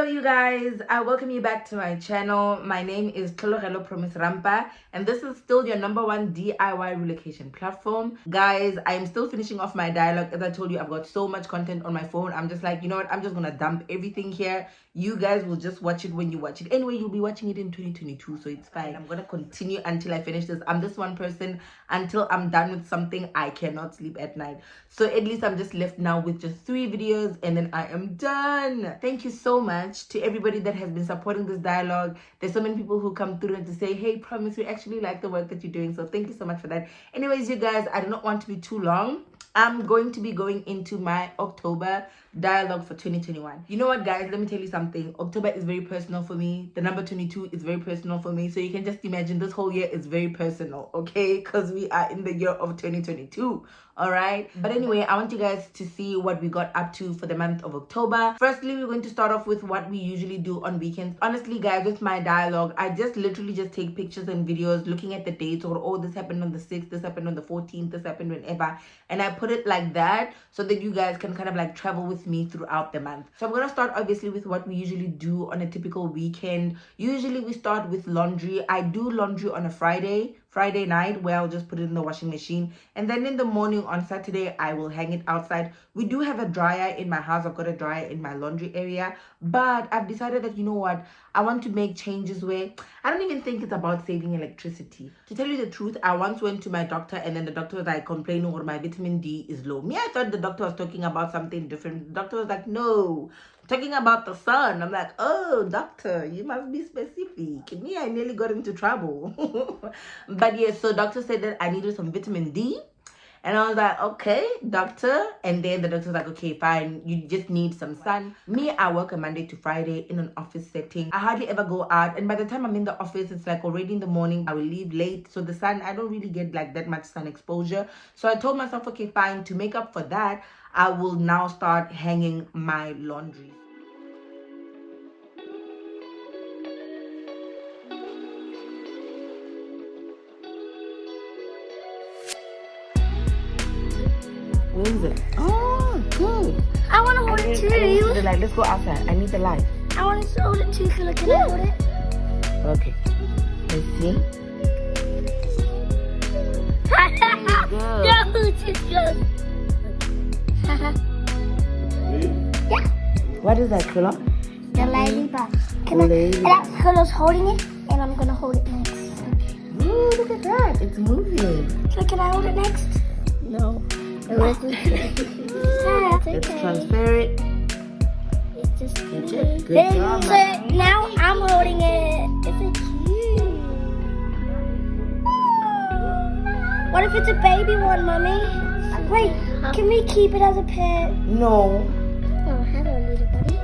you guys, I welcome you back to my channel. My name is Thlologelo Promise Rampa, and this is still your #1 DIY relocation platform. Guys, I am still finishing off my dialogue. As I told you, I've got so much content on my phone. I'm just like, you know what, I'm just gonna dump everything here. You guys will just watch it when you watch it. Anyway, you'll be watching it in 2022, so it's fine. I'm gonna continue until I finish this. I'm this one person, until I'm done with something, I cannot sleep at night. So at least I'm just left now with just 3 videos and then I am done. Thank you so much to everybody that has been supporting this dialogue. There's so many people who come through and to say, hey, Promise, we actually like the work that you're doing. So thank you so much for that. Anyways, you guys, I do not want to be too long. I'm going to be going into my October dialogue for 2021. You know what, guys, let me tell you something. October is very personal for me. The number 22 is very personal for me. So you can just imagine this whole year is very personal, okay? Because we are in the year of 2022. All right, but anyway, I want you guys to see what we got up to for the month of October. Firstly, we're going to start off with what we usually do on weekends. Honestly, guys, with my dialogue, I just literally just take pictures and videos looking at the dates, or oh, this happened on the 6th, this happened on the 14th, this happened whenever, and I put it like that so that you guys can kind of like travel with me throughout the month. So I'm gonna start obviously with what we usually do on a typical weekend. Usually we start with laundry. I do laundry on a Friday night, where I'll just put it in the washing machine, and then in the morning on Saturday I will hang it outside. We do have a dryer in my house. I've got a dryer in my laundry area, but I've decided that, you know what, I want to make changes where I don't even think it's about saving electricity. To tell you the truth, I once went to my doctor and then the doctor was like complaining or my vitamin D is low. Me, I thought the doctor was talking about something different. The doctor was like, no, talking about the sun. I'm like, oh, doctor, you must be specific. Me, I nearly got into trouble. But yes, so doctor said that I needed some vitamin D. And I was like, okay, doctor. And then the doctor was like, okay, fine, you just need some sun. Me, I work a Monday to Friday in an office setting. I hardly ever go out. And by the time I'm in the office, it's like already in the morning. I will leave late. So the sun, I don't really get like that much sun exposure. So I told myself, okay, fine, to make up for that, I will now start hanging my laundry. Where is it? Oh, good. I want to hold it too. Like, let's go outside. I need the light. I want to hold it too. Can I hold it? Okay. Let's see. No, it's just good. Yeah. What is that, Kula? The ladybug. That's Kula's holding it, and I'm going to hold it next. Ooh, look at that. It's moving. So can I hold it next? No. Let's transfer it. It's just good job. So now I'm holding it. It's a cute. What if it's a baby one, Mommy? Wait, can we keep it as a pet? No. Oh, hello, little buddy.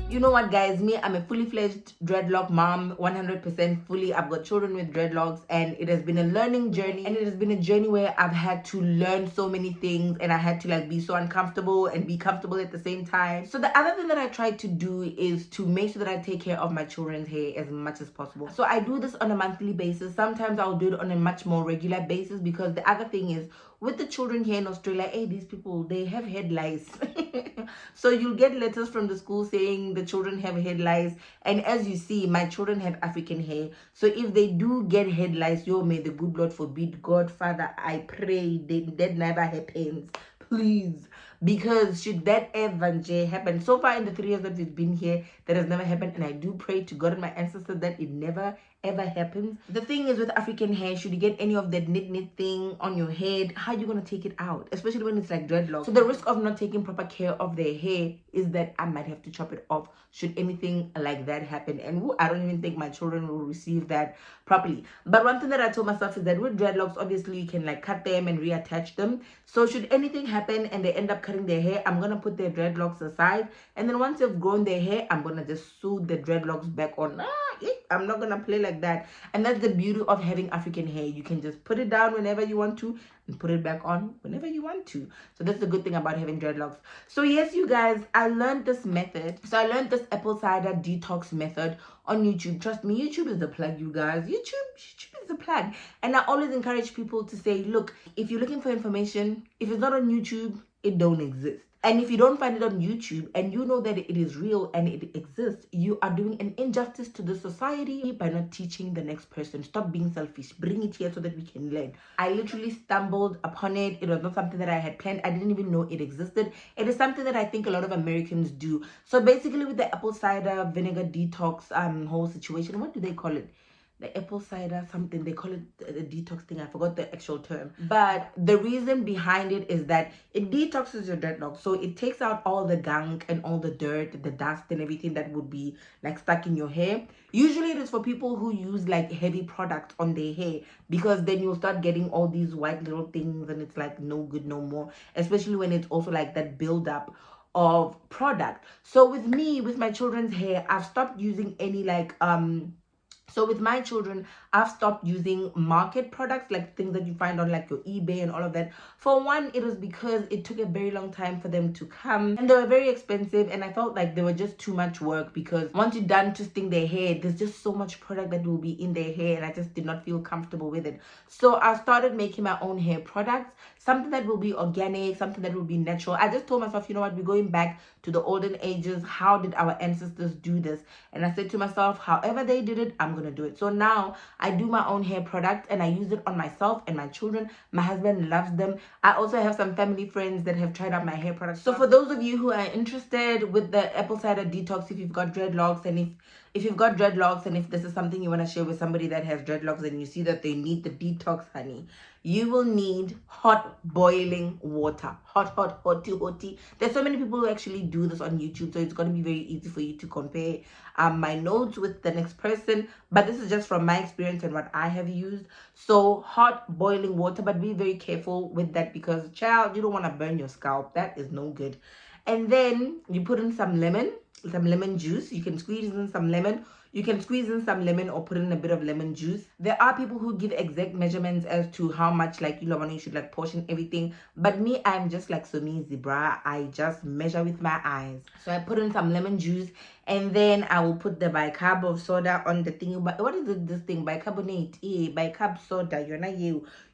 You know what, guys, me, I'm a fully fledged dreadlock mom, 100% fully. I've got children with dreadlocks, and it has been a learning journey, and it has been a journey where I've had to learn so many things, and I had to like be so uncomfortable and be comfortable at the same time. So the other thing that I try to do is to make sure that I take care of my children's hair as much as possible. So I do this on a monthly basis. Sometimes I'll do it on a much more regular basis, because the other thing is, with the children here in Australia, hey, these people, they have head lice. So you'll get letters from the school saying the children have head lice. And as you see, my children have African hair. So if they do get head lice, yo, may the good Lord forbid, God, Father, I pray that never happens. Please. Because should that ever happen, so far in the 3 years that we've been here, that has never happened. And I do pray to God and my ancestors that it never ever happens. The thing is with African hair, should you get any of that knit thing on your head, how are you going to take it out? Especially when it's like dreadlock. So the risk of not taking proper care of their hair is that I might have to chop it off should anything like that happen. And I don't even think my children will receive that properly. But one thing that I told myself is that with dreadlocks, obviously you can like cut them and reattach them. So should anything happen and they end up cutting their hair, I'm going to put their dreadlocks aside. And then once they've grown their hair, I'm going to just sew the dreadlocks back on. I'm not going to play like that. And that's the beauty of having African hair. You can just put it down whenever you want to and put it back on whenever you want to. So that's the good thing about having dreadlocks. So yes, you guys, I learned this method. So I learned this apple cider detox method on YouTube. Trust me, YouTube is the plug, you guys. YouTube is the plug. And I always encourage people to say, look, if you're looking for information, if it's not on YouTube, it don't exist. And if you don't find it on YouTube and you know that it is real and it exists, you are doing an injustice to the society by not teaching the next person. Stop being selfish. Bring it here so that we can learn. I literally stumbled upon it. It was not something that I had planned. I didn't even know it existed. It is something that I think a lot of Americans do. So basically with the apple cider vinegar detox whole situation, what do they call it? The apple cider something, they call it the detox thing. I forgot the actual term. But the reason behind it is that it detoxes your dreadlock. So it takes out all the gunk and all the dirt, the dust and everything that would be like stuck in your hair. Usually it is for people who use like heavy products on their hair, because then you'll start getting all these white little things and it's like no good no more, especially when it's also like that buildup of product. So with me, with my children's hair, I've stopped using any like so with my children, I've stopped using market products, like things that you find on like your eBay and all of that. For one, it was because it took a very long time for them to come and they were very expensive, and I felt like they were just too much work, because once you're done twisting their hair, there's just so much product that will be in their hair and I just did not feel comfortable with it. So I started making my own hair products, something that will be organic, something that will be natural. I just told myself, you know what, we're going back to the olden ages. How did our ancestors do this? And I said to myself, however they did it, I'm gonna do it. So now I do my own hair products and I use it on myself and my children. My husband loves them. I also have some family friends that have tried out my hair products. So for those of you who are interested with the apple cider detox, if you've got dreadlocks and if you've got dreadlocks and if this is something you want to share with somebody that has dreadlocks and you see that they need the detox, honey, you will need hot boiling water. Hotty. There's so many people who actually do this on YouTube, so it's going to be very easy for you to compare my notes with the next person. But this is just from my experience and what I have used. So hot boiling water, but be very careful with that, because child, you don't want to burn your scalp. That is no good. And then you put in some lemon juice. You can squeeze in some lemon. You can squeeze in some lemon or put in a bit of lemon juice. There are people who give exact measurements as to how much, like, you should like portion everything. But me, I'm just like so easy, bruh. I just measure with my eyes. So I put in some lemon juice, and then I will put the bicarb of soda on the thing. But what is it, this thing? Bicarbonate. Bicarb soda.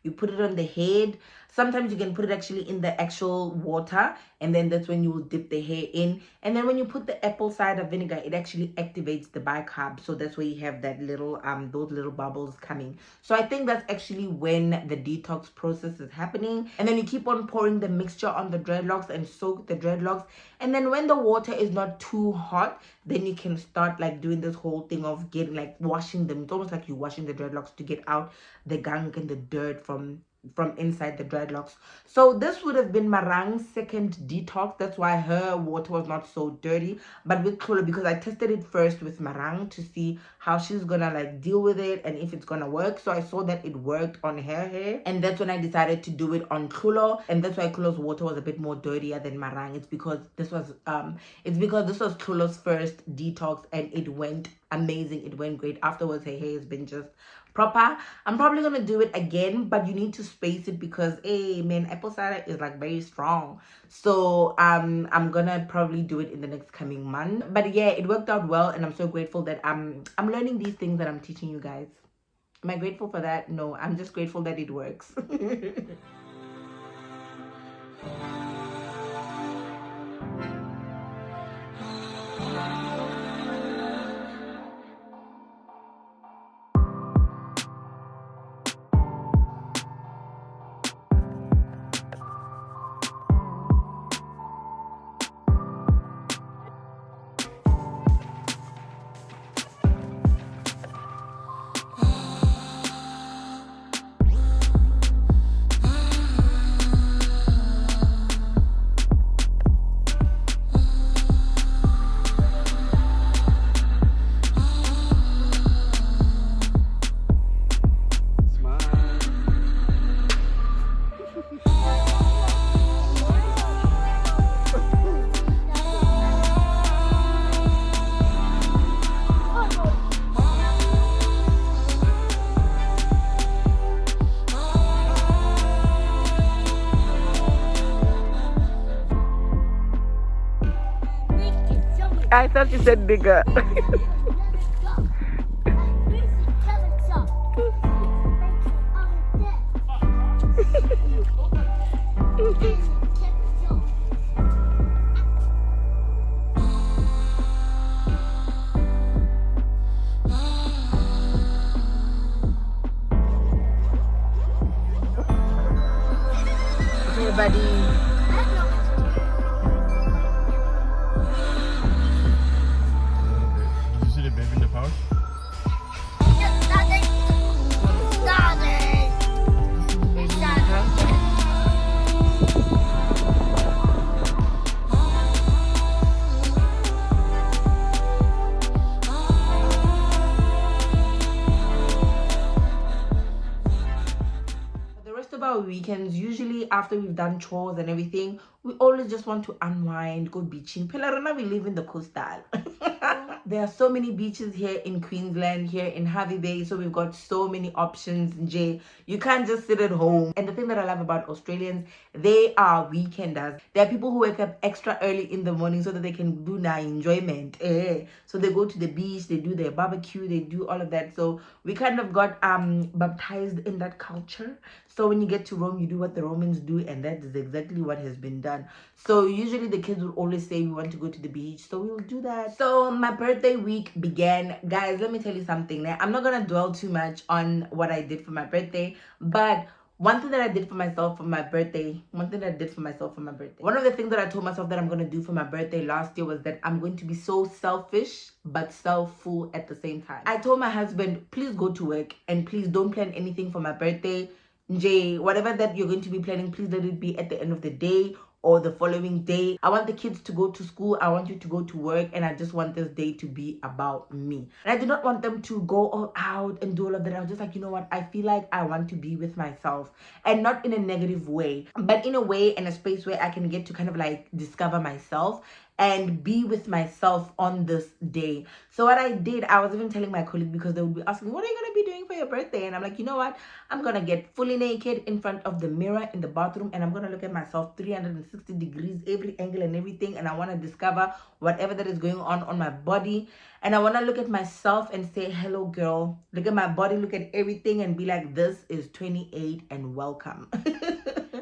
You put it on the head. Sometimes you can put it actually in the actual water, and then that's when you will dip the hair in. And then when you put the apple cider vinegar, it actually activates the bicarb. So that's where you have that little those little bubbles coming. So I think that's actually when the detox process is happening. And then you keep on pouring the mixture on the dreadlocks and soak the dreadlocks. And then when the water is not too hot, then you can start like doing this whole thing of getting like washing them. It's almost like you're washing the dreadlocks to get out the gunk and the dirt from inside the dreadlocks. So this would have been Marang's second detox. That's why her water was not so dirty. But with Tlolo, because I tested it first with Marang to see how she's gonna like deal with it and if it's gonna work. So I saw that it worked on her hair, and that's when I decided to do it on Tlolo. And that's why Tlolo's water was a bit more dirtier than Marang. It's because this was Tlolo's first detox, and it went amazing. It went great. Afterwards, her hair has been just proper. I'm probably gonna do it again, but you need to space it because apple cider is like very strong. So I'm gonna probably do it in the next coming month. But yeah, it worked out well, and I'm so grateful that I'm learning these things that I'm teaching you guys. Am I grateful for that? No, I'm just grateful that it works. I thought you said bigger. Okay, buddy. Did you see the baby in the pouch? The rest of our weekends, usually after we've done chores and everything, we always just want to unwind, go beaching. Pelarona, we live in the coastal. There are so many beaches here in Queensland, here in Harvey Bay, so we've got so many options. Jay, you can't just sit at home. And the thing that I love about Australians, they are weekenders. There are people who wake up extra early in the morning so that they can do their enjoyment. So they go to the beach, they do their barbecue, they do all of that. So we kind of got baptized in that culture. So when you get to Rome, you do what the Romans do, and that is exactly what has been done. So usually the kids will always say we want to go to the beach, so we'll do that. So my birthday week began. Guys, let me tell you something. Now, I'm not gonna dwell too much on what I did for my birthday, but one thing that I did for myself for my birthday, one of the things that I told myself that I'm going to do for my birthday last year was that I'm going to be so selfish but self-full at the same time. I told my husband, please go to work and please don't plan anything for my birthday. Jay, whatever that you're going to be planning, please let it be at the end of the day or the following day. I want the kids to go to school, I want you to go to work, and I just want this day to be about me. And I do not want them to go all out and do all of that. I was just like, you know what, I feel like I want to be with myself, and not in a negative way, but in a way, in a space where I can get to kind of like discover myself and be with myself on this day. So what I did, I was even telling my colleague, because they would be asking, what are you going to be doing for your birthday? And I'm like, you know what, I'm going to get fully naked in front of the mirror in the bathroom, and I'm going to look at myself 360 degrees, every angle and everything, and I want to discover whatever that is going on my body. And I want to look at myself and say, hello girl, look at my body, look at everything, and be like, this is 28 and welcome.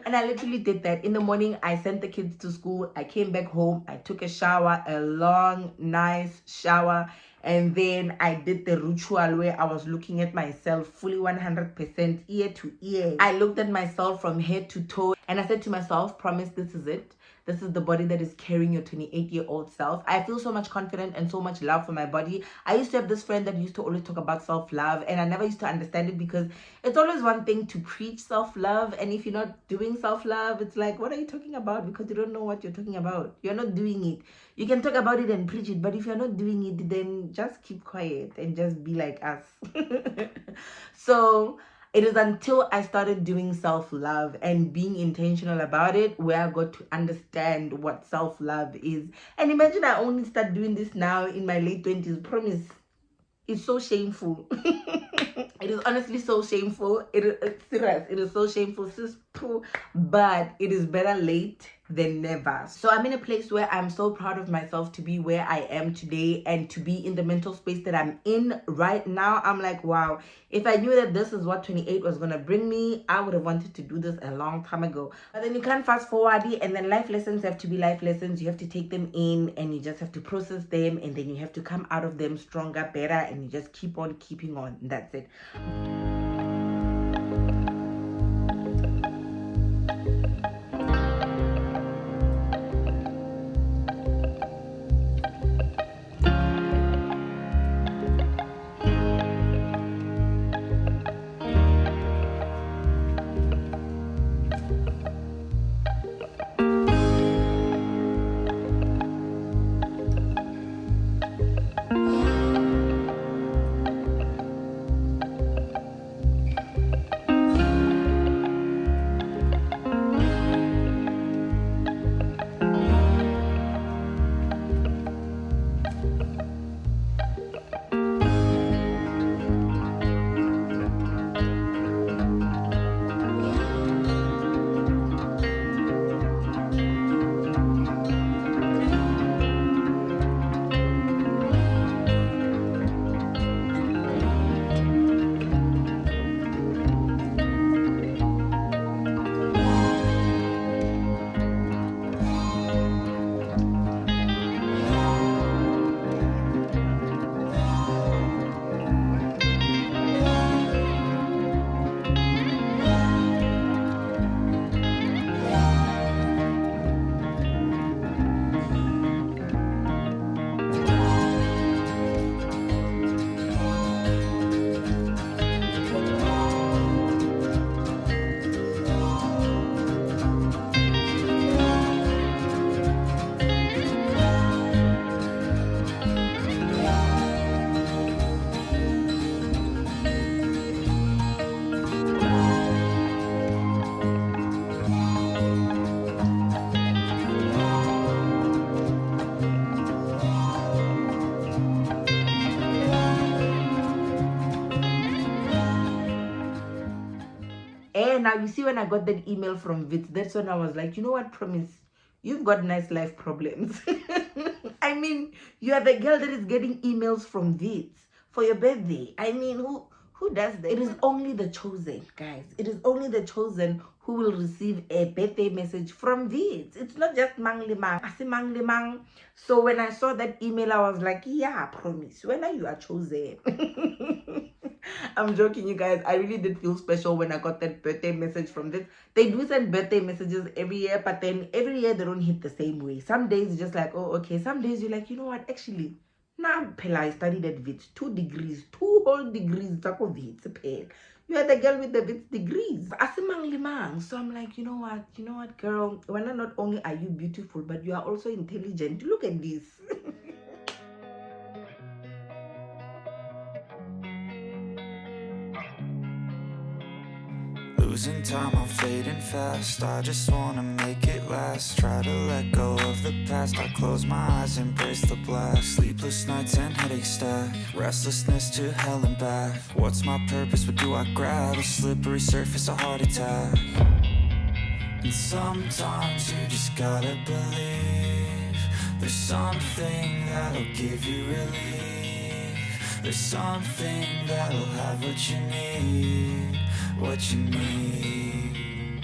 And I literally did that. In the morning, I sent the kids to school. I came back home. I took a shower, a long, nice shower. And then I did the ritual where I was looking at myself fully 100% ear to ear. I looked at myself from head to toe. And I said to myself, promise, this is it. This is the body that is carrying your 28-year-old self. I feel so much confidence and so much love for my body. I used to have this friend that used to always talk about self-love, and I never used to understand it, because it's always one thing to preach self-love, and if you're not doing self-love, it's like, what are you talking about? Because you don't know what you're talking about. You're not doing it. You can talk about it and preach it, but if you're not doing it, then just keep quiet and just be like us. So it is until I started doing self-love and being intentional about it where I got to understand what self-love is. And imagine I only start doing this now in my late 20s. Promise, it's so shameful. It is honestly so shameful. It's serious. It is so shameful, sis. But it is better late than never. So I'm in a place where I'm so proud of myself to be where I am today and to be in the mental space that I'm in right now. I'm like, wow, if I knew that this is what 28 was gonna bring me, I would have wanted to do this a long time ago. But then you can't fast forward, and then life lessons have to be life lessons. You have to take them in and you just have to process them, and then you have to come out of them stronger, better, and you just keep on keeping on. That's it. And now you see, when I got that email from Vit, that's when I was like, you know what, Promise, you've got nice life problems. I mean, you are the girl that is getting emails from Vit for your birthday. I mean, who does that? It is only the chosen, guys. It is only the chosen who will receive a birthday message from Vit. It's not just mang limang. I say mang limang. So when I saw that email, I was like, yeah, Promise, when are you are chosen? I'm joking, you guys. I really did feel special when I got that birthday message from this. They do send birthday messages every year, but then every year they don't hit the same way. Some days you're just like, oh, okay. Some days you're like, you know what, actually, now I studied at Vit, 2 degrees, 2 whole degrees. You are the girl with the Vit degrees. So I'm like, you know what, girl, when not only are you beautiful, but you are also intelligent. Look at this. Losing time, I'm fading fast. I just wanna make it last. Try to let go of the past. I close my eyes, embrace the blast. Sleepless nights and headaches stack. Restlessness to hell and back. What's my purpose? What do I grab? A slippery surface, a heart attack. And sometimes you just gotta believe there's something that'll give you relief. There's something that'll have what you need. What you need.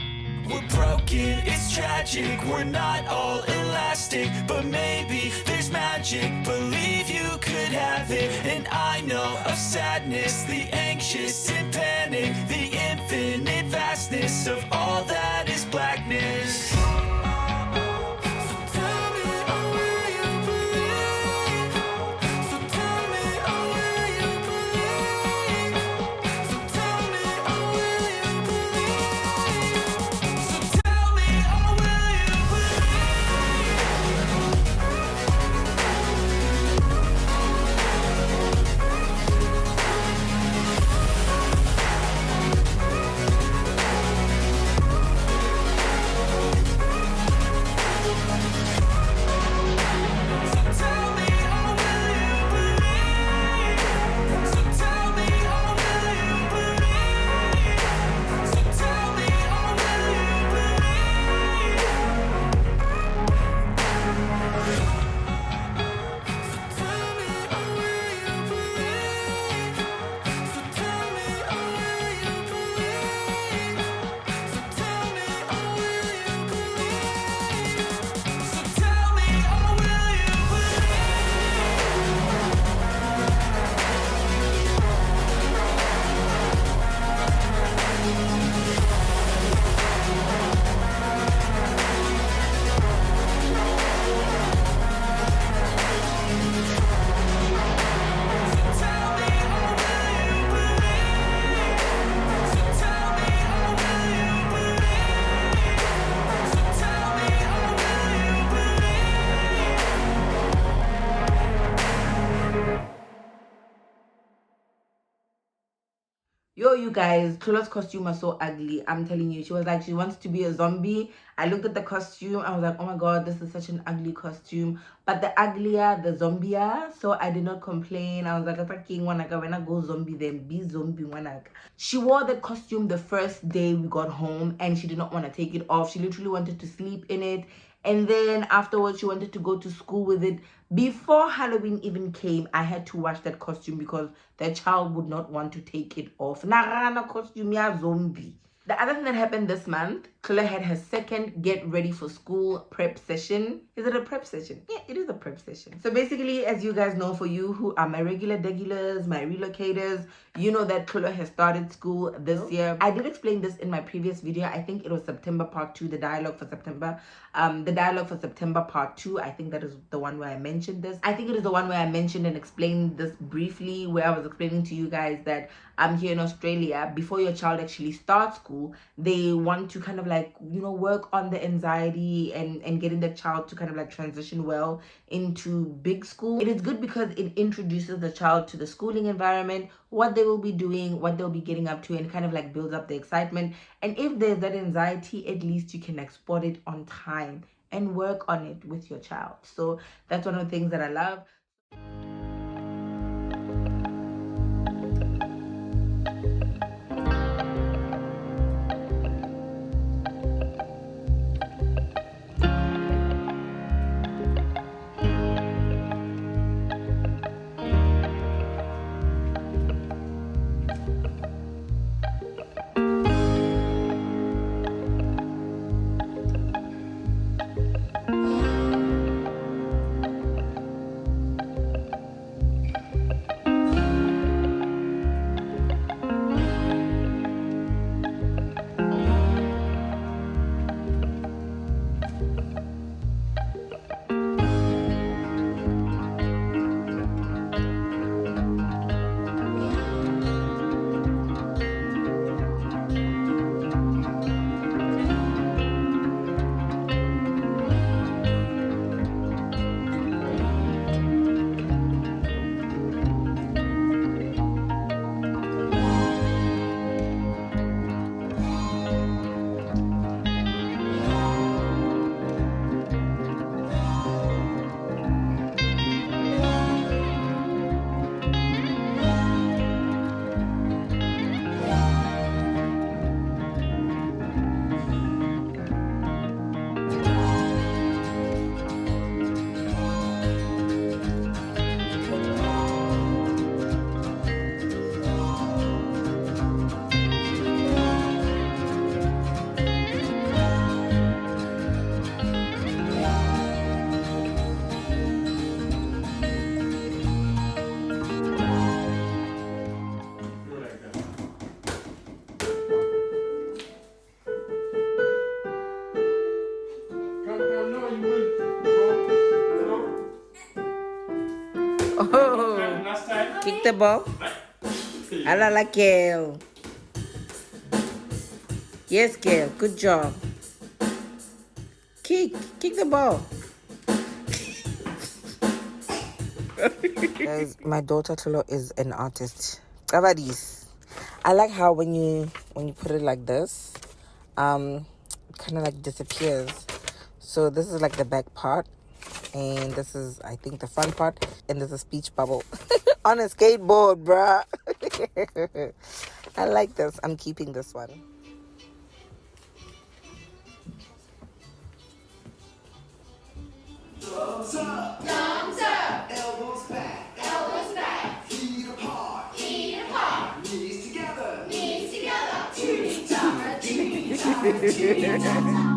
We're broken, it's tragic. We're not all elastic, but maybe there's magic. Believe you could have it. And I know of sadness, the anxious and panic, the infinite vastness of all that is blackness. you guys, Tula's costume was so ugly. I'm telling you, she was like, she wants to be a zombie. I looked at the costume, I was like, oh my god, this is such an ugly costume. But the uglier, the zombier. So I did not complain. I was like, when I go zombie, then be zombie. She wore the costume the first day we got home, and she did not want to take it off. She literally wanted to sleep in it. And then afterwards, she wanted to go to school with it. Before Halloween even came, I had to wash that costume because the child would not want to take it off. Narana costume ya zombie. The other thing that happened this month, Tula had her second get ready for school prep session. Is it a prep session? Yeah, it is a prep session. So basically, as you guys know, for you who are my regulars, my relocators, you know that Tula has started school this year. I did explain this in my previous video. I think it was September part 2, the dialogue for September. The dialogue for September part 2, I think that is the one where I mentioned this. I think it is the one where I mentioned and explained this briefly, where I was explaining to you guys that I'm here in Australia. Before your child actually starts school, they want to kind of like, you know, work on the anxiety and getting the child to kind of like transition well into big school. It is good because it introduces the child to the schooling environment, what they will be doing, what they'll be getting up to, and kind of like builds up the excitement. And if there's that anxiety, at least you can export it on time and work on it with your child. So that's one of the things that I love. Oh, kick the ball. I like Gail. Yes, Gail. Good job. Kick the ball. Guys, my daughter Tolo is an artist. Cavadis. I like how when you put it like this, it kind of like disappears. So this is like the back part, and this is, I think, the front part, and there's a speech bubble on a skateboard, bruh. I like this. I'm keeping this one. Thumbs up, thumbs up, elbows back, feet apart, knees together, tootie tama, tootie tama, tootie tama.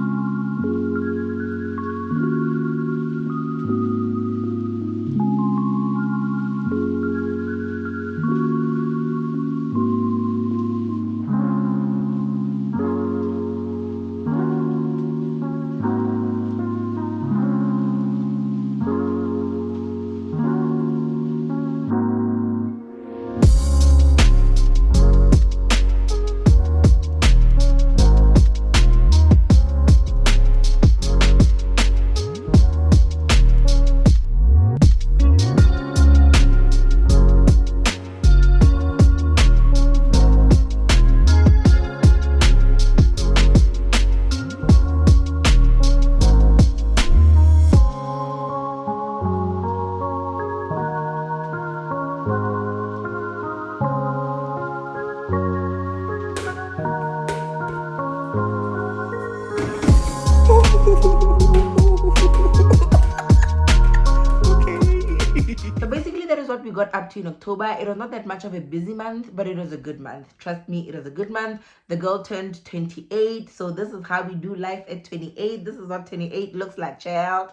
we got up to in October. It was not that much of a busy month, but it was a good month. Trust me, it was a good month. The girl turned 28, so this is how we do life at 28. This is what 28 looks like, child.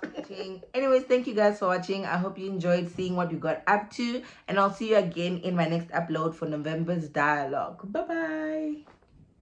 Anyways, thank you guys for watching. I hope you enjoyed seeing what we got up to, and I'll see you again in my next upload for November's dialogue. Bye bye.